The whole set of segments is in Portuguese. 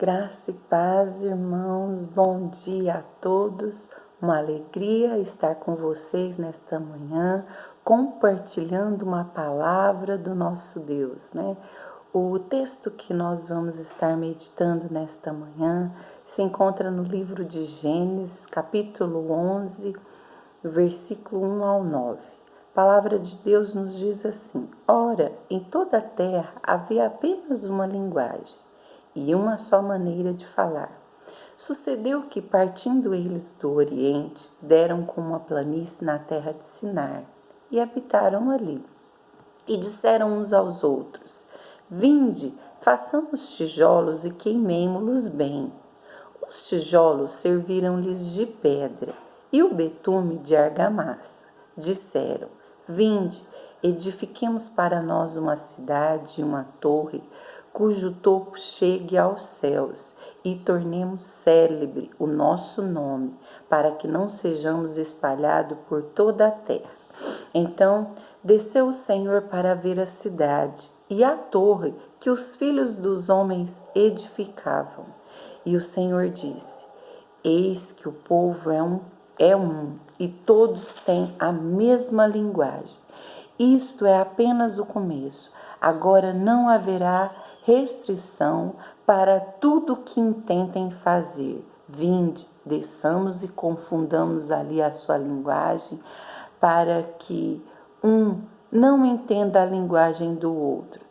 Graça e paz, irmãos, bom dia a todos. Uma alegria estar com vocês nesta manhã, compartilhando uma palavra do nosso Deus, né? O texto que nós vamos estar meditando nesta manhã se encontra no livro de Gênesis, capítulo 11, versículo 1 ao 9. A palavra de Deus nos diz assim: Ora, em toda a terra havia apenas uma linguagem e uma só maneira de falar. Sucedeu que, partindo eles do Oriente, deram com uma planície na terra de Sinar e habitaram ali. E disseram uns aos outros: Vinde, façamos tijolos e queimemo-los bem. Os tijolos serviram-lhes de pedra e o betume de argamassa. Disseram: Vinde, edifiquemos para nós uma cidade e uma torre, cujo topo chegue aos céus, e tornemos célebre o nosso nome, para que não sejamos espalhados por toda a terra. Então desceu o Senhor para ver a cidade e a torre que os filhos dos homens edificavam. E o Senhor disse: Eis que o povo é um, e todos têm a mesma linguagem. Isto é apenas o começo. Agora não haverá restrição para tudo que intentem fazer. Vinde, desçamos e confundamos ali a sua linguagem, para que um não entenda a linguagem do outro.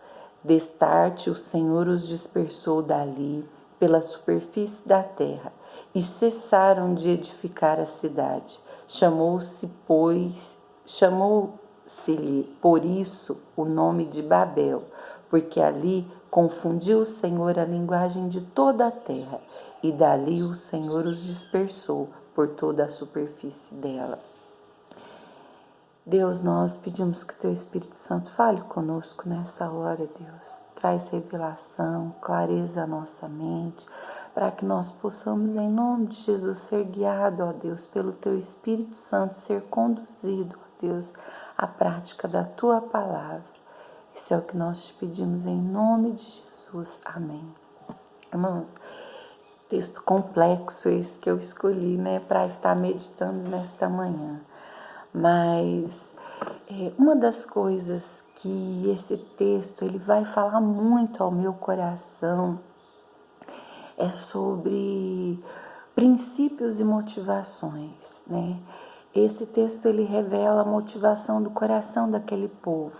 Destarte o Senhor os dispersou dali pela superfície da terra, e cessaram de edificar a cidade. Chamou-se por isso o nome de Babel, porque ali confundiu o Senhor a linguagem de toda a terra, e dali o Senhor os dispersou por toda a superfície dela. Deus, nós pedimos que Teu Espírito Santo fale conosco nessa hora, Deus. Traz revelação, clareza a nossa mente, para que nós possamos, em nome de Jesus, ser guiados, ó Deus, pelo Teu Espírito Santo, ser conduzido, ó Deus, à prática da Tua palavra. Isso é o que nós te pedimos em nome de Jesus. Amém. Irmãos, texto complexo esse que eu escolhi, né, para estar meditando nesta manhã. Mas uma das coisas que esse texto ele vai falar muito ao meu coração é sobre princípios e motivações, né? Esse texto ele revela a motivação do coração daquele povo.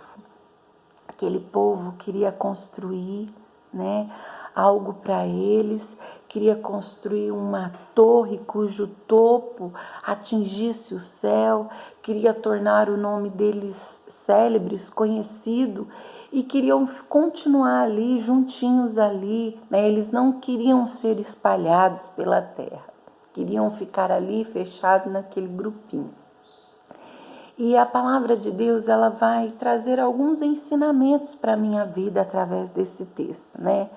Aquele povo queria construir, né, algo para eles, queria construir uma torre cujo topo atingisse o céu, queria tornar o nome deles célebres, conhecido, e queriam continuar ali, juntinhos ali, né? Eles não queriam ser espalhados pela terra, queriam ficar ali fechados naquele grupinho. E a palavra de Deus, ela vai trazer alguns ensinamentos para a minha vida através desse texto, né?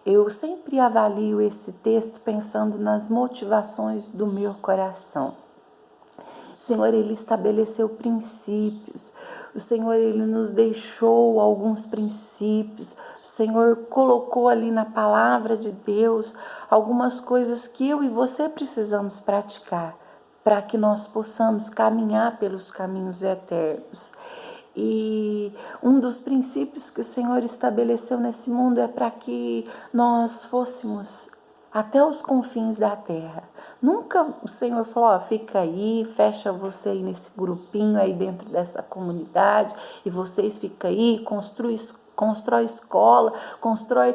Eu sempre avalio esse texto pensando nas motivações do meu coração. O Senhor, Ele estabeleceu princípios. O Senhor, Ele nos deixou alguns princípios. O Senhor colocou ali na palavra de Deus algumas coisas que eu e você precisamos praticar, para que nós possamos caminhar pelos caminhos eternos. E um dos princípios que o Senhor estabeleceu nesse mundo é para que nós fôssemos até os confins da terra. Nunca o Senhor falou, fica aí, fecha você aí nesse grupinho aí dentro dessa comunidade, e vocês ficam aí, constrói escola, constrói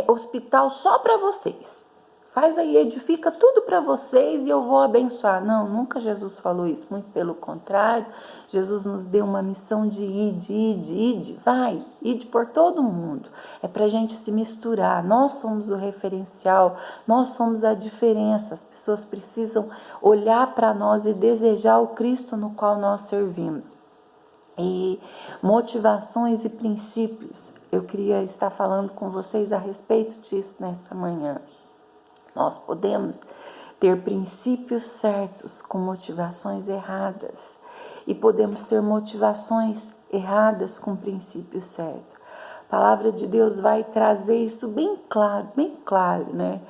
hospital só para vocês. Faz aí, edifica tudo para vocês e eu vou abençoar. Não, nunca Jesus falou isso, muito pelo contrário. Jesus nos deu uma missão de ide, ide por todo mundo. É para a gente se misturar, nós somos o referencial, nós somos a diferença. As pessoas precisam olhar para nós e desejar o Cristo no qual nós servimos. E motivações e princípios, eu queria estar falando com vocês a respeito disso nessa manhã. Nós podemos ter princípios certos com motivações erradas. E podemos ter motivações erradas com princípios certos. A palavra de Deus vai trazer isso bem claro, né?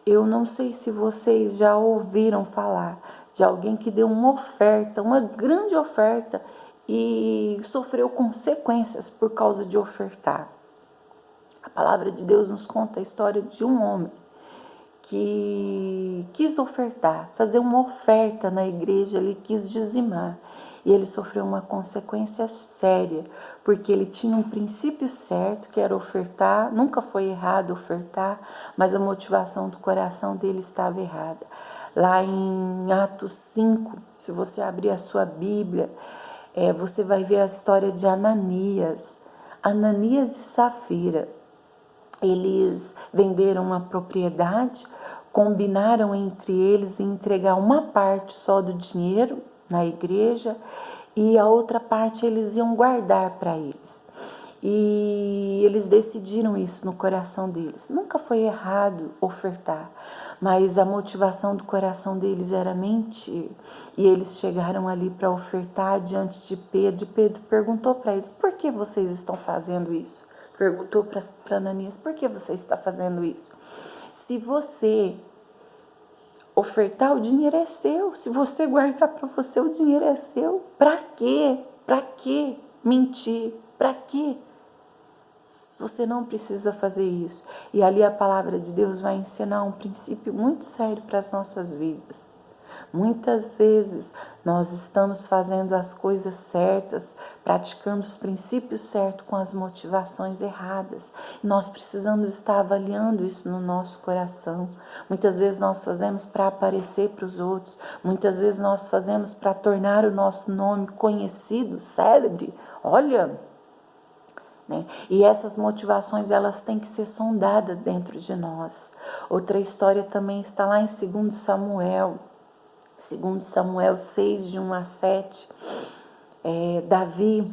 Eu não sei se vocês já ouviram falar de alguém que deu uma oferta, uma grande oferta, e sofreu consequências por causa de ofertar. A palavra de Deus nos conta a história de um homem que quis ofertar, fazer uma oferta na igreja, ele quis dizimar. E ele sofreu uma consequência séria, porque ele tinha um princípio certo, que era ofertar, nunca foi errado ofertar, mas a motivação do coração dele estava errada. Lá em Atos 5, se você abrir a sua Bíblia, você vai ver a história de Ananias e Safira. Eles venderam uma propriedade, combinaram entre eles em entregar uma parte só do dinheiro na igreja e a outra parte eles iam guardar para eles. E eles decidiram isso no coração deles. Nunca foi errado ofertar, mas a motivação do coração deles era mentir. E eles chegaram ali para ofertar diante de Pedro, e Pedro perguntou para eles: por que vocês estão fazendo isso? Perguntou para Ananias: por que você está fazendo isso? Se você ofertar, o dinheiro é seu. Se você guardar para você, o dinheiro é seu. Para quê? Para quê mentir? Para quê? Você não precisa fazer isso. E ali a palavra de Deus vai ensinar um princípio muito sério para as nossas vidas. Muitas vezes nós estamos fazendo as coisas certas, praticando os princípios certos com as motivações erradas. Nós precisamos estar avaliando isso no nosso coração. Muitas vezes nós fazemos para aparecer para os outros. Muitas vezes nós fazemos para tornar o nosso nome conhecido, célebre. Olha, né? E essas motivações, elas têm que ser sondadas dentro de nós. Outra história também está lá em 2 Samuel. 2 Samuel 6, de 1 a 7, Davi,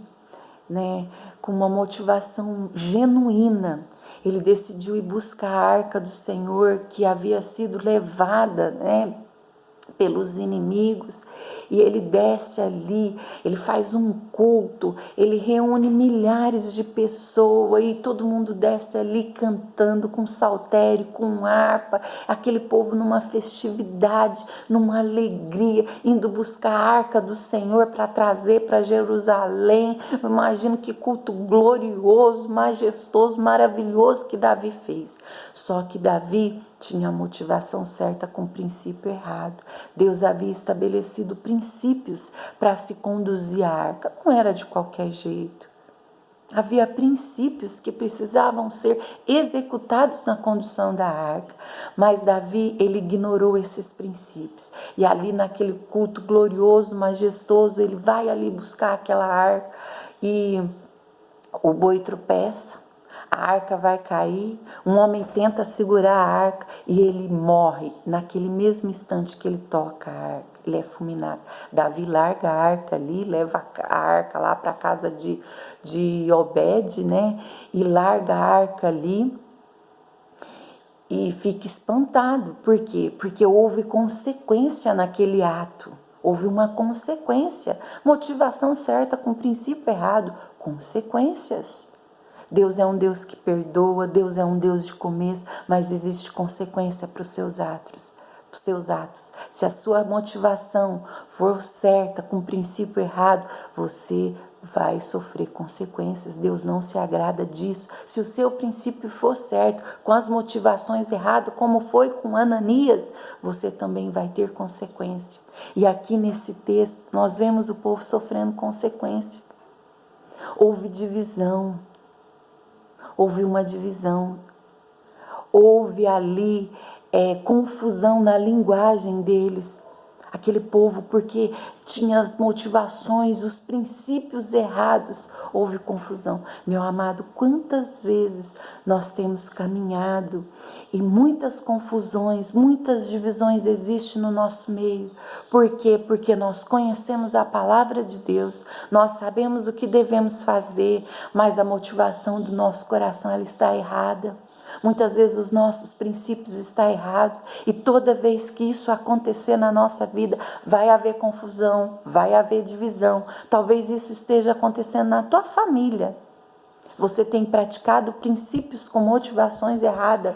né, com uma motivação genuína, ele decidiu ir buscar a arca do Senhor que havia sido levada, né, pelos inimigos, e ele desce ali, ele faz um culto, ele reúne milhares de pessoas e todo mundo desce ali cantando com saltério, com harpa, aquele povo numa festividade, numa alegria, indo buscar a arca do Senhor para trazer para Jerusalém. Eu imagino que culto glorioso, majestoso, maravilhoso que Davi fez. Só que Davi tinha a motivação certa com o princípio errado. Deus havia estabelecido princípios para se conduzir a arca. Não era de qualquer jeito. Havia princípios que precisavam ser executados na condução da arca. Mas Davi, ele ignorou esses princípios. E ali naquele culto glorioso, majestoso, ele vai ali buscar aquela arca e o boi tropeça. A arca vai cair, um homem tenta segurar a arca e ele morre naquele mesmo instante que ele toca a arca, ele é fulminado. Davi larga a arca ali, leva a arca lá para a casa de Obed, né? E larga a arca ali e fica espantado. Por quê? Porque houve consequência naquele ato. Houve uma consequência, motivação certa com princípio errado, consequências. Deus é um Deus que perdoa, Deus é um Deus de começo, mas existe consequência para os seus atos. Se a sua motivação for certa, com o princípio errado, você vai sofrer consequências. Deus não se agrada disso. Se o seu princípio for certo, com as motivações erradas, como foi com Ananias, você também vai ter consequência. E aqui nesse texto, nós vemos o povo sofrendo consequência. Houve divisão. Houve uma divisão, houve ali confusão na linguagem deles, aquele povo, porque tinha as motivações, os princípios errados, houve confusão. Meu amado, quantas vezes nós temos caminhado e muitas confusões, muitas divisões existem no nosso meio. Por quê? Porque nós conhecemos a palavra de Deus, nós sabemos o que devemos fazer, mas a motivação do nosso coração, ela está errada. Muitas vezes os nossos princípios estão errados e toda vez que isso acontecer na nossa vida, vai haver confusão, vai haver divisão. Talvez isso esteja acontecendo na tua família. Você tem praticado princípios com motivações erradas.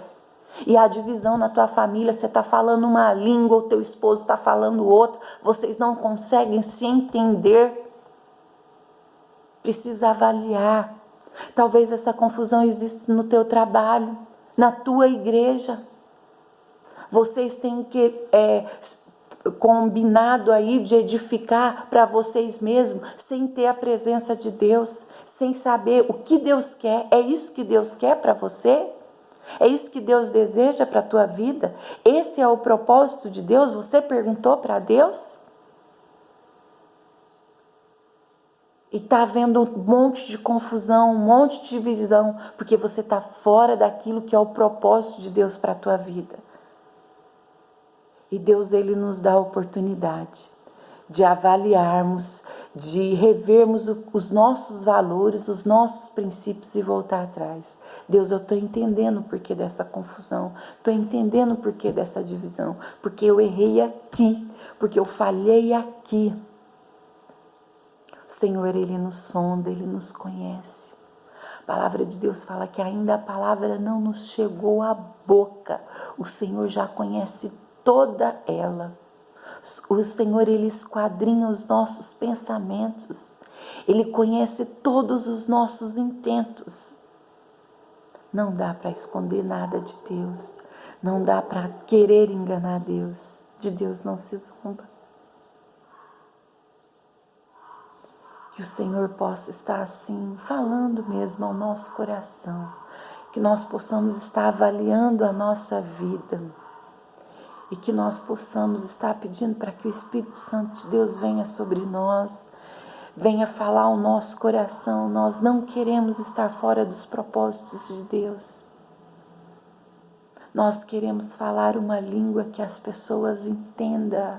E a divisão na tua família, você está falando uma língua, o teu esposo está falando outra, vocês não conseguem se entender. Precisa avaliar. Talvez essa confusão exista no teu trabalho, na tua igreja. Vocês têm que combinado aí de edificar para vocês mesmos, sem ter a presença de Deus, sem saber o que Deus quer. É isso que Deus quer para você? É isso que Deus deseja para a tua vida? Esse é o propósito de Deus? Você perguntou para Deus? E está havendo um monte de confusão, um monte de divisão, porque você está fora daquilo que é o propósito de Deus para a tua vida. E Deus, Ele nos dá a oportunidade de avaliarmos, de revermos os nossos valores, os nossos princípios e voltar atrás. Deus, eu estou entendendo o porquê dessa confusão, estou entendendo o porquê dessa divisão, porque eu errei aqui, porque eu falhei aqui. O Senhor, Ele nos sonda, Ele nos conhece. A palavra de Deus fala que ainda a palavra não nos chegou à boca. O Senhor já conhece toda ela. O Senhor, Ele esquadrinha os nossos pensamentos. Ele conhece todos os nossos intentos. Não dá para esconder nada de Deus. Não dá para querer enganar Deus. De Deus não se zomba. Que o Senhor possa estar assim, falando mesmo ao nosso coração. Que nós possamos estar avaliando a nossa vida. E que nós possamos estar pedindo para que o Espírito Santo de Deus venha sobre nós, venha falar ao nosso coração. Nós não queremos estar fora dos propósitos de Deus. Nós queremos falar uma língua que as pessoas entendam.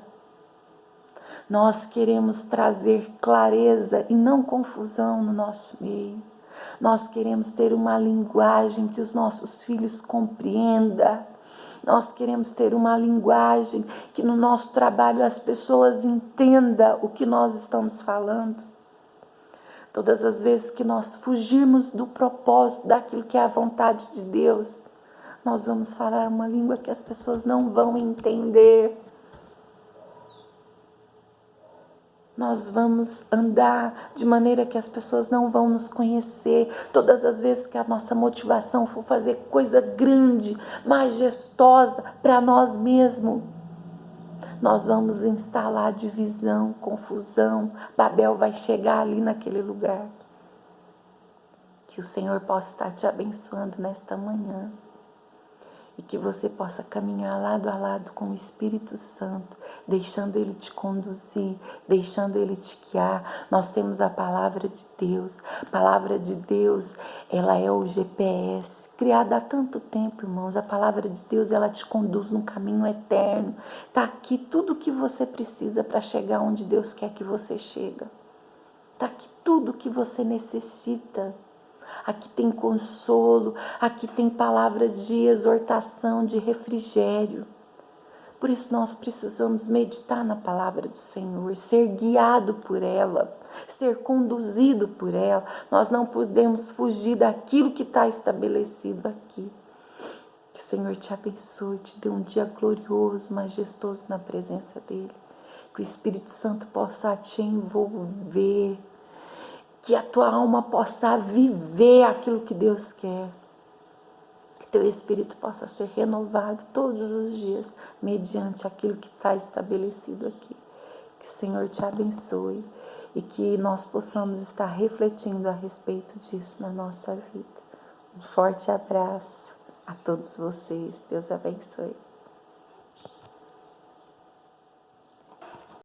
Nós queremos trazer clareza e não confusão no nosso meio. Nós queremos ter uma linguagem que os nossos filhos compreendam. Nós queremos ter uma linguagem que no nosso trabalho as pessoas entendam o que nós estamos falando. Todas as vezes que nós fugirmos do propósito, daquilo que é a vontade de Deus, nós vamos falar uma língua que as pessoas não vão entender. Nós vamos andar de maneira que as pessoas não vão nos conhecer. Todas as vezes que a nossa motivação for fazer coisa grande, majestosa para nós mesmos, nós vamos instalar divisão, confusão. Babel vai chegar ali naquele lugar. Que o Senhor possa estar te abençoando nesta manhã. E que você possa caminhar lado a lado com o Espírito Santo, deixando Ele te conduzir, deixando Ele te guiar. Nós temos a palavra de Deus. A palavra de Deus, ela é o GPS, criada há tanto tempo, irmãos. A palavra de Deus, ela te conduz num caminho eterno. Está aqui tudo o que você precisa para chegar onde Deus quer que você chegue. Está aqui tudo o que você necessita. Aqui tem consolo, aqui tem palavras de exortação, de refrigério. Por isso nós precisamos meditar na palavra do Senhor, ser guiado por ela, ser conduzido por ela. Nós não podemos fugir daquilo que está estabelecido aqui. Que o Senhor te abençoe, te dê um dia glorioso, majestoso na presença dEle. Que o Espírito Santo possa te envolver. Que a tua alma possa viver aquilo que Deus quer. Que teu espírito possa ser renovado todos os dias, mediante aquilo que está estabelecido aqui. Que o Senhor te abençoe e que nós possamos estar refletindo a respeito disso na nossa vida. Um forte abraço a todos vocês. Deus abençoe.